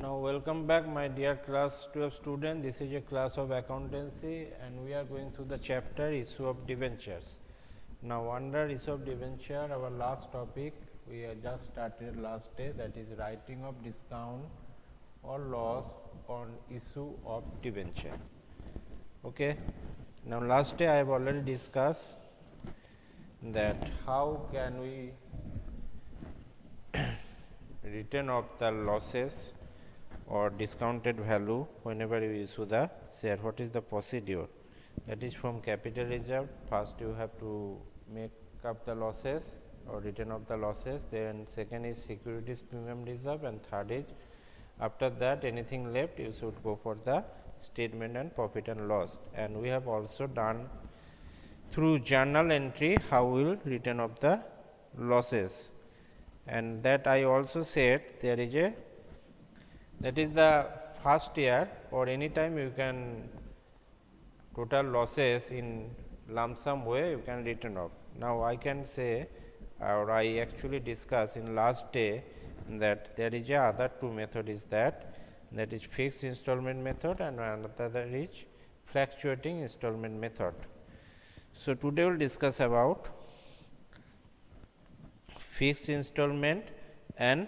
Now welcome back my dear class 12 student. This is a class of accountancy and we are going through the chapter issue of debentures. Now under issue of debenture, our last topic we have just started last day, that is writing of discount or loss on issue of debenture. Okay. Now last day I have already discussed that how can we return of the losses or discounted value whenever you issue the share. What is the procedure? That is from capital reserve. First you have to make up the losses or return of the losses, then second is securities premium reserve, and third is after that anything left you should go for the statement and profit and loss. And we have also done through journal entry how we will return of the losses, and that I also said there is a, that is the first year or any time you can total losses in lump sum way you can return off. Now I can say, or I actually discussed in last day, that there is a other two method is that is fixed installment method and another is fluctuating installment method. So today we will discuss about fixed installment and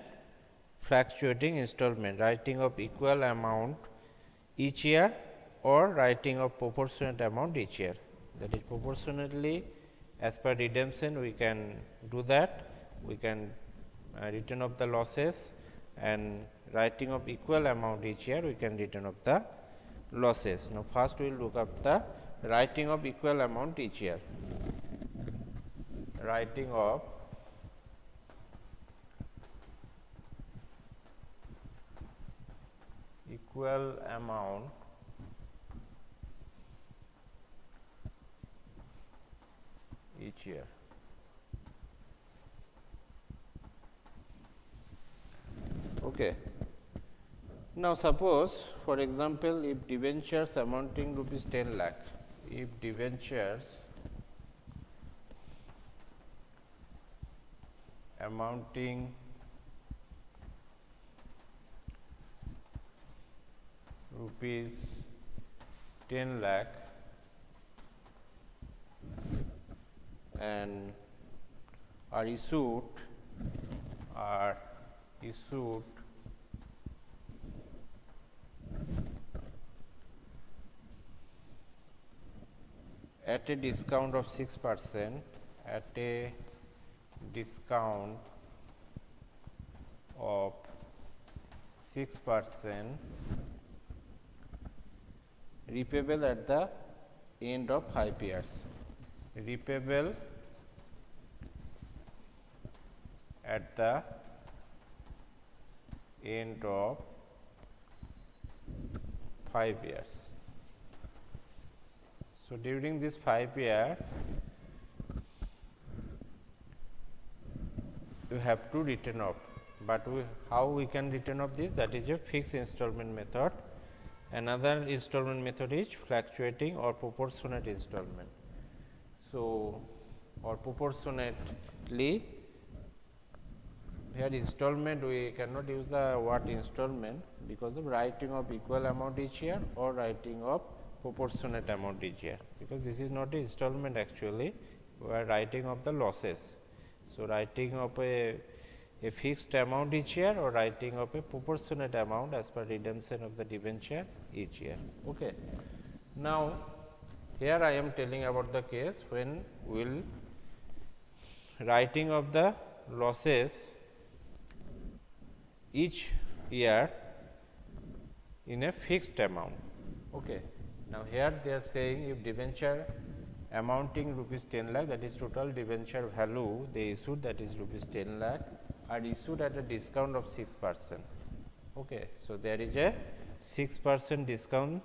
fluctuating installment, writing of equal amount each year or writing of proportionate amount each year. That is proportionately as per redemption we can do that, we can return of the losses, and writing of equal amount each year we can return of the losses. Now first we will look up the writing of equal amount each year. Writing of equal amount each year. Okay. Now suppose for example if debentures amounting rupees 10 lakh, if debentures amounting rupees 10 lakh and are issued at a discount of 6%, at a discount of 6%, repayable at the end of 5 years. Repayable at the end of 5 years. So during this 5 year you have to return off, but how we can return off this? That is a fixed installment method. Another installment method is fluctuating or proportionate installment. So, or proportionately, here installment we cannot use the word installment because of writing of equal amount each year or writing of proportionate amount each year, because this is not a installment actually, we are writing of the losses. So, writing of a fixed amount each year or writing of a proportionate amount as per redemption of the debenture each year. Okay. Now, here I am telling about the case when we will writing of the losses each year in a fixed amount. Okay. Now, here they are saying if debenture amounting rupees 10 lakh, that is total debenture value they issued, that is rupees 10 lakh, are issued at a discount of 6%. Okay. So, there is a 6% discount,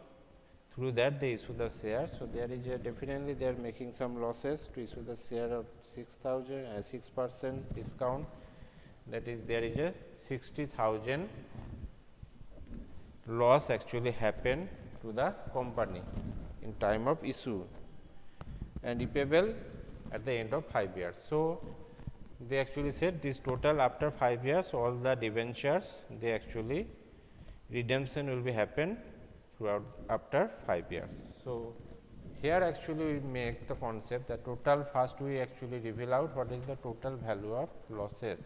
through that they issue the share. So, there is a definitely they are making some losses to issue the share of 6,000 6% discount, that is there is a 60,000 loss actually happened to the company in time of issue and repayable at the end of 5 years. So, they actually said this total after 5 years all the debentures they actually redemption will be happen throughout after 5 years. So, here actually we make the concept that total, first we actually reveal out what is the total value of losses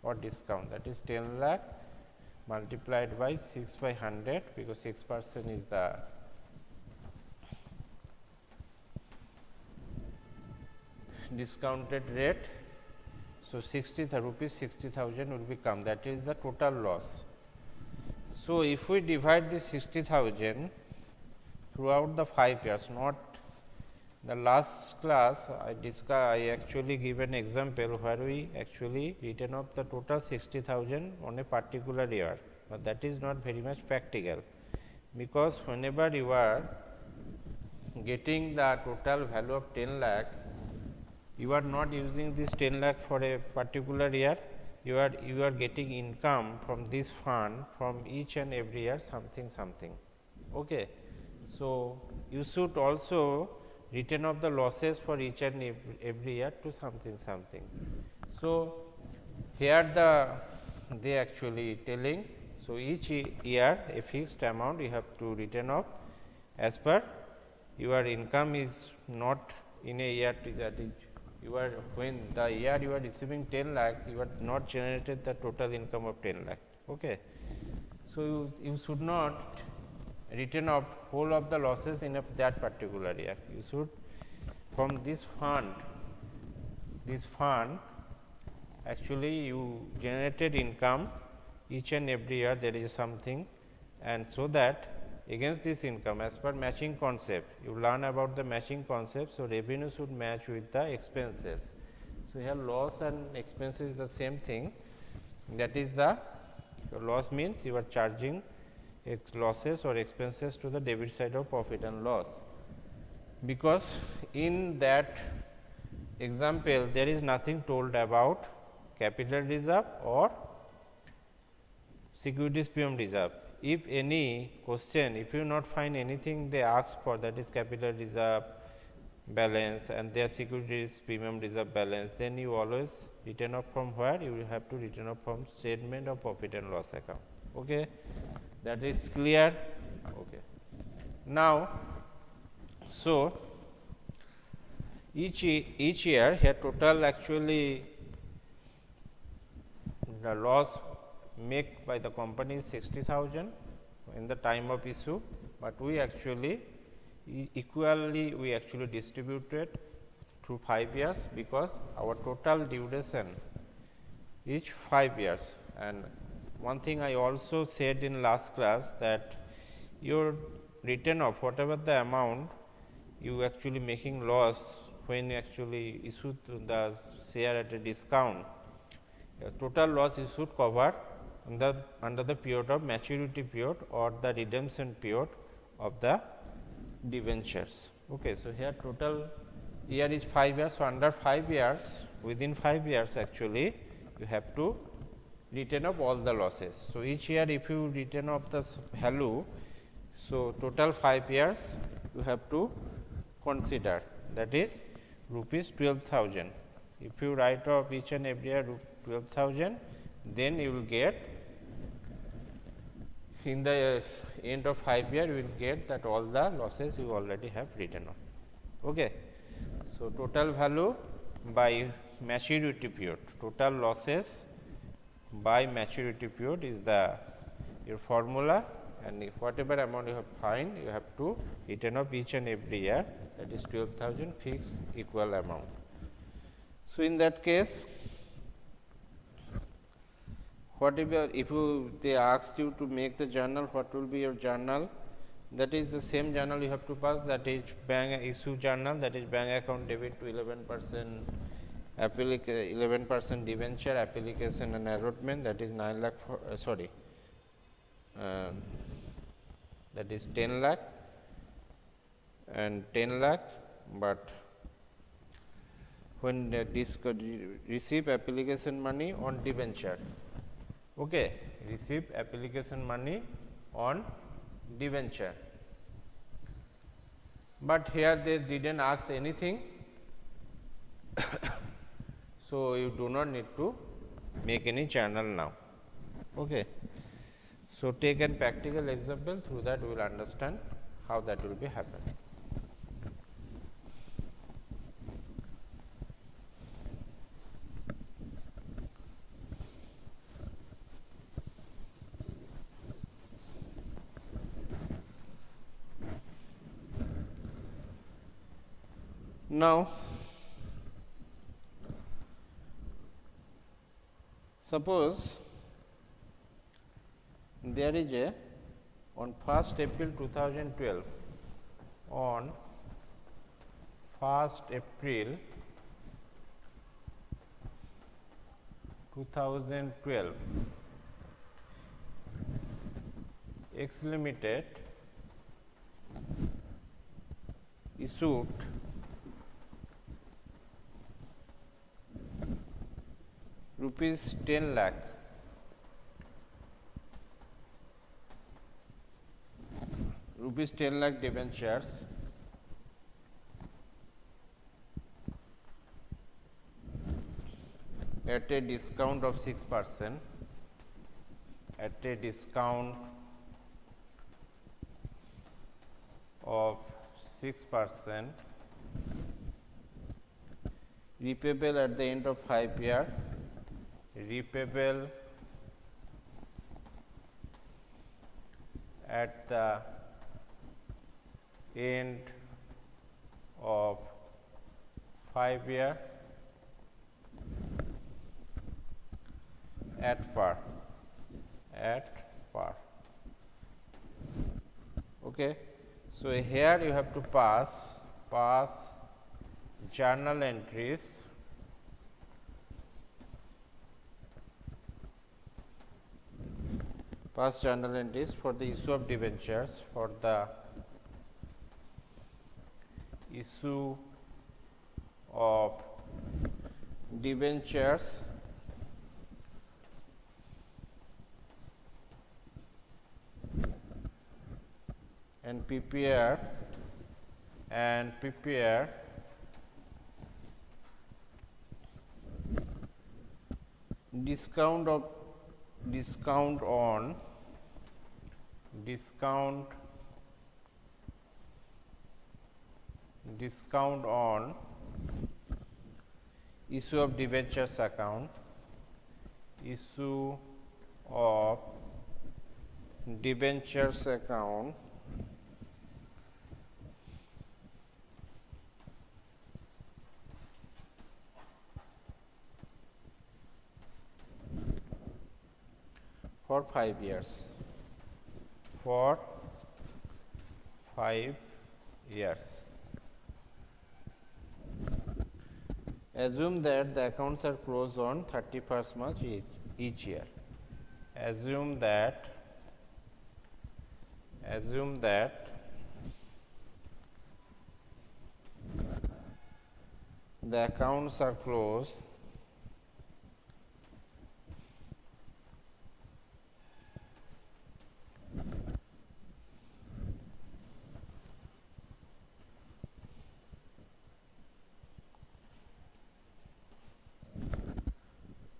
or discount, that is 10 lakh multiplied by 6 by 100, because 6% is the discounted rate. So, 60,000 will become, that is the total loss. So, if we divide this 60,000 throughout the 5 years, not the last class I actually give an example where we actually written off the total 60,000 on a particular year, but that is not very much practical, because whenever you are getting the total value of 10 lakh, you are not using this 10 lakh for a particular year, you are getting income from this fund from each and every year something. Okay. So, you should also written off the losses for each and every year to something. So, here they actually telling. So, each year a fixed amount you have to written off as per your income is not in a year, that is you are, when the year you are receiving 10 lakh, you are not generated the total income of 10 lakh. Okay. So, you should not written off whole of the losses in that particular year. You should, from this fund actually you generated income each and every year, there is something, and so that against this income, as per matching concept, you learn about the matching concept. So, revenue should match with the expenses. So, here loss and expenses is the same thing, that is the loss means you are charging losses or expenses to the debit side of profit and loss, because in that example there is nothing told about capital reserve or securities premium reserve. If any question, if you not find anything they ask for, that is capital reserve balance and their securities premium reserve balance, then you always written off from where? You will have to written off from statement of profit and loss account. Okay. That is clear. Okay. Now, so each year here total actually the loss make by the company is 60,000 in the time of issue, but we actually equally we actually distributed through 5 years, because our total duration is 5 years. And one thing I also said in last class, that your return of whatever the amount you actually making loss when you actually issue the share at a discount, total loss you should cover under the period of maturity period or the redemption period of the debentures. Okay. So, here total year is 5 years. So, under 5 years, within 5 years actually you have to return off all the losses. So, each year if you return off the value, so total 5 years you have to consider, that is rupees 12,000. If you write off each and every year 12,000, then you will get in the end of 5 years you will get that all the losses you already have written off. Okay. So, total value by maturity period, total losses by maturity period is the your formula, and if whatever amount you have find, you have to return off each and every year, that is 12,000 fixed equal amount. So, in that case, whatever if you they asked you to make the journal, what will be your journal? That is the same journal you have to pass, that is bank issue journal, that is bank account debit to 11%, 11% debenture application and allotment, that is 9 lakh that is 10 lakh and 10 lakh, but when receive application money on debenture. Okay, receive application money on debenture, but here they didn't ask anything. So, you do not need to make any journal now. Okay. So, take a practical example, through that we will understand how that will be happen. Now, suppose there is a on 1st April 2012, on 1st April 2012, X Limited issued rupees 10 lakh debentures at a discount of 6%, at a discount of 6%, repayable at the end of 5 years, repayable at the end of 5 years at par, okay. So, here you have to pass journal entries for the issue of debentures, for the issue of debentures and prepare discount on issue of debentures account, for 5 years, Assume that the accounts are closed on 31st March each year. Assume that the accounts are closed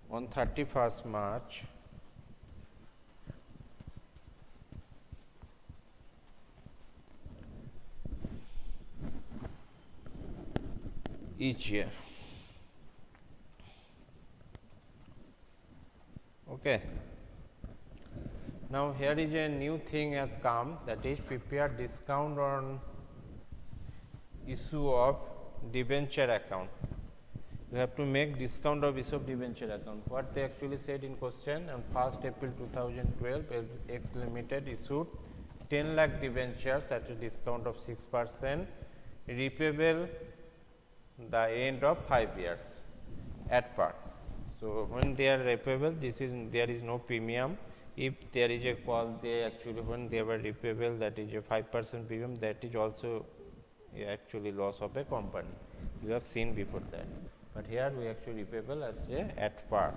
on 31st March each year. Okay. Now, here is a new thing has come, that is prepare discount on issue of debenture account. You have to make discount of issue of debenture account. What they actually said in question, on 1st April 2012, X Limited issued 10 lakh debentures at a discount of 6%, repayable the end of 5 years at par. So, when they are repayable, there is no premium. If there is a call, they actually when they were repayable, that is a 5% premium, that is also actually loss of a company. You have seen before that, but here we actually repayable at par.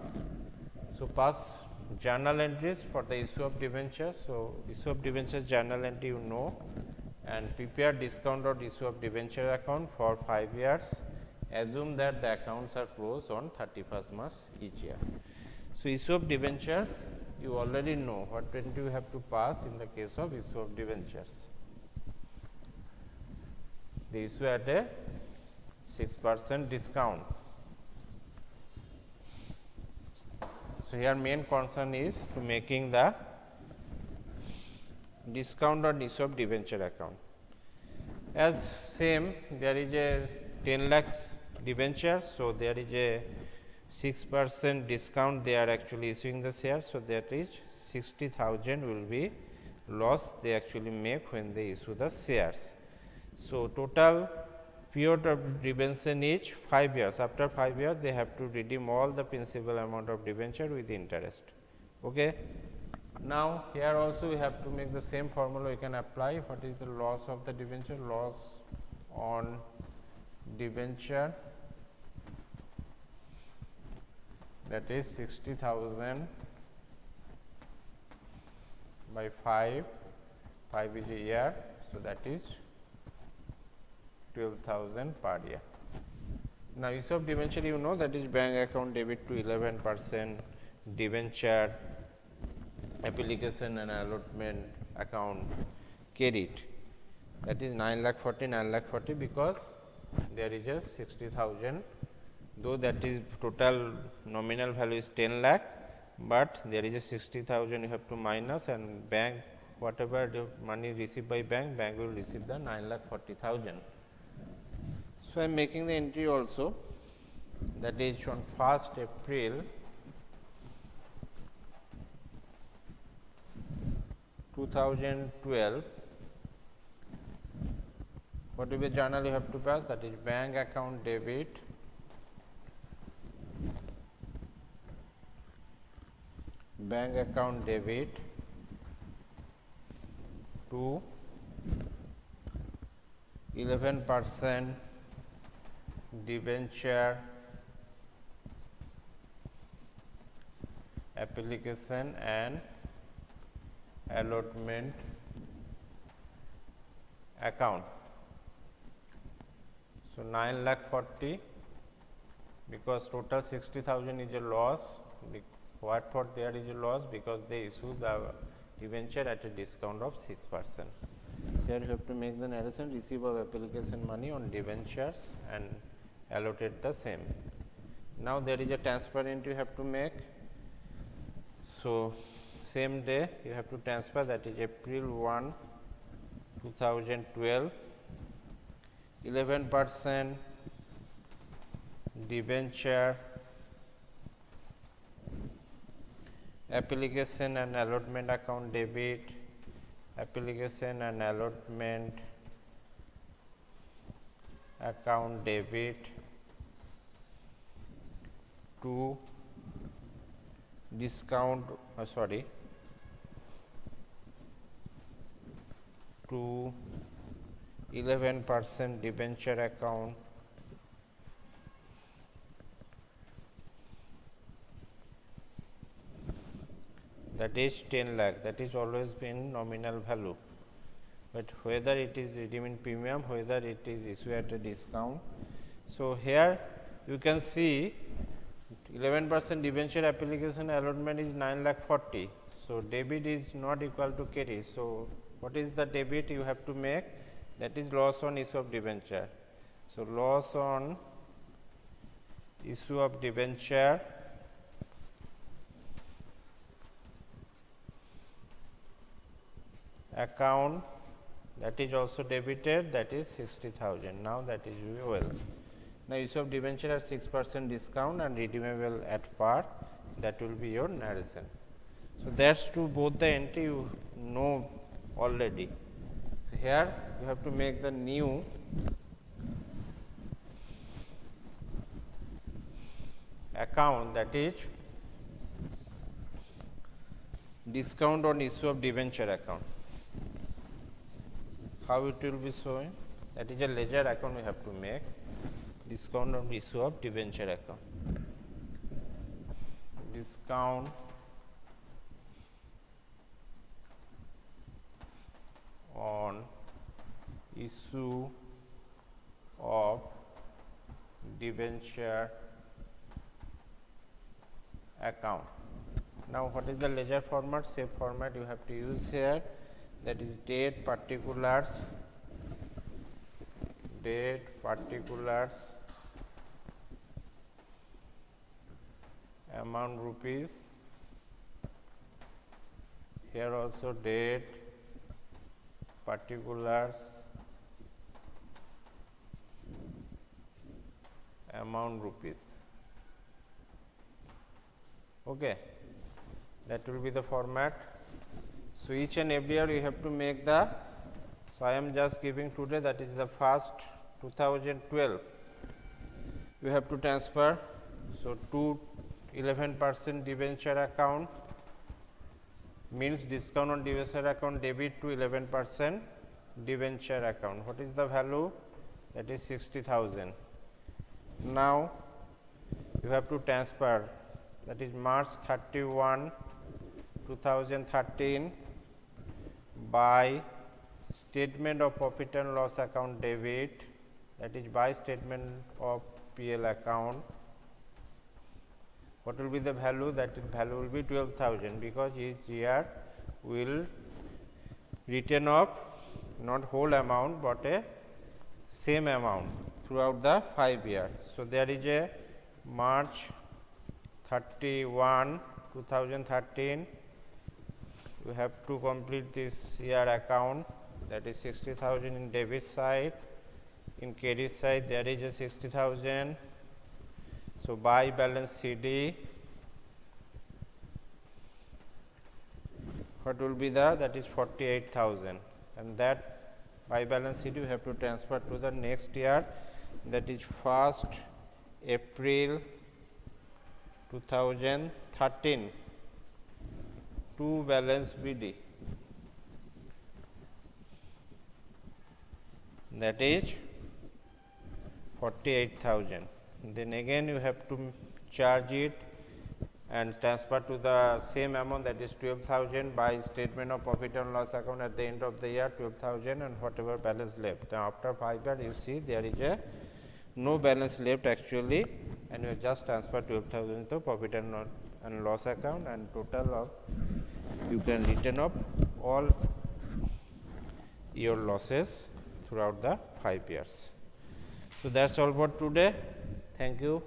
So, pass journal entries for the issue of debentures. So, issue of debentures journal entry you know, and prepare discount or issue of debenture account for 5 years. Assume that the accounts are closed on 31st March each year. So, issue of debentures you already know what entry you have to pass in the case of issue of debentures. They issue at a 6% discount. So, here main concern is to making the discount on issue of debenture account. As same, there is a 10 lakhs debenture, so there is a 6% discount they are actually issuing the share. So, that is 60,000 will be loss they actually make when they issue the shares. So, total period of debenture is 5 years. After 5 years, they have to redeem all the principal amount of debenture with interest. Okay. Now, here also we have to make the same formula we can apply. What is the loss of the debenture? Loss on debenture, that is 60,000 by 5, 5 is a year. So, that is 12,000 per year. Now, issue of debenture, you know, that is bank account debit to 11%, debenture application and allotment account credit, that is 9,40,000 because there is a 60,000, though that is total nominal value is 10 lakh, but there is a 60,000 you have to minus, and bank whatever the money received by bank, bank will receive the 9,40,000. So, I am making the entry also, that is on 1st April 2012. What will be the journal you have to pass? That is bank account debit to 11% debenture application and allotment account. So, 9,40,000 because total 60,000 is a loss. What for there is a loss? Because they issue the debenture at a discount of 6%. Here you have to make the narration, receive of application money on debentures and allocate the same. Now, there is a transfer entry you have to make. So, same day you have to transfer, that is April 1, 2012, 11% debenture application and allotment account debit, application and allotment account debit to discount to 11% debenture account that is 10 lakh, that is always been nominal value, but whether it is redeeming premium, whether it is issued at a discount. So, here you can see 11% debenture application allotment is 9,40,000. So, debit is not equal to credit. So, what is the debit you have to make? That is loss on issue of debenture. So, loss on issue of debenture account, that is also debited, that is 60,000. Now, that is well. Now, issue of debenture at 6% discount and redeemable at par, that will be your narration. So, that is to both the entry you know already. So, here you have to make the new account, that is discount on issue of debenture account. How it will be showing? That is a ledger account we have to make, discount on issue of debenture account. Discount on issue of debenture account. Now what is the ledger format? Same format you have to use here, that is date particulars, amount rupees, here also date particulars, amount rupees. Okay, that will be the format. So each and every year you have to make the, so I am just giving today, that is the first 2012 you have to transfer. So to 11% debenture account means discount on debenture account debit to 11% debenture account. What is the value? That is 60,000. Now you have to transfer, that is March 31, 2013 by statement of profit and loss account debit, that is by statement of PL account. What will be the value? That value will be 12,000, because each year will return of not whole amount but a same amount throughout the 5 years. So there is a March 31, 2013. You have to complete this year account, that is 60,000 in debit side. In credit side there is a 60,000. So by balance CD, what will be the, that is 48,000, and that by balance CD you have to transfer to the next year, that is 1st April 2013 to balance BD, that is 48,000. Then again you have to charge it and transfer to the same amount, that is 12,000 by statement of profit and loss account at the end of the year, 12,000, and whatever balance left. Now after 5 years you see there is a no balance left actually, and you just transfer 12,000 to profit and loss account, and total of you can return up all your losses throughout the 5 years. So that's all for today. Thank you.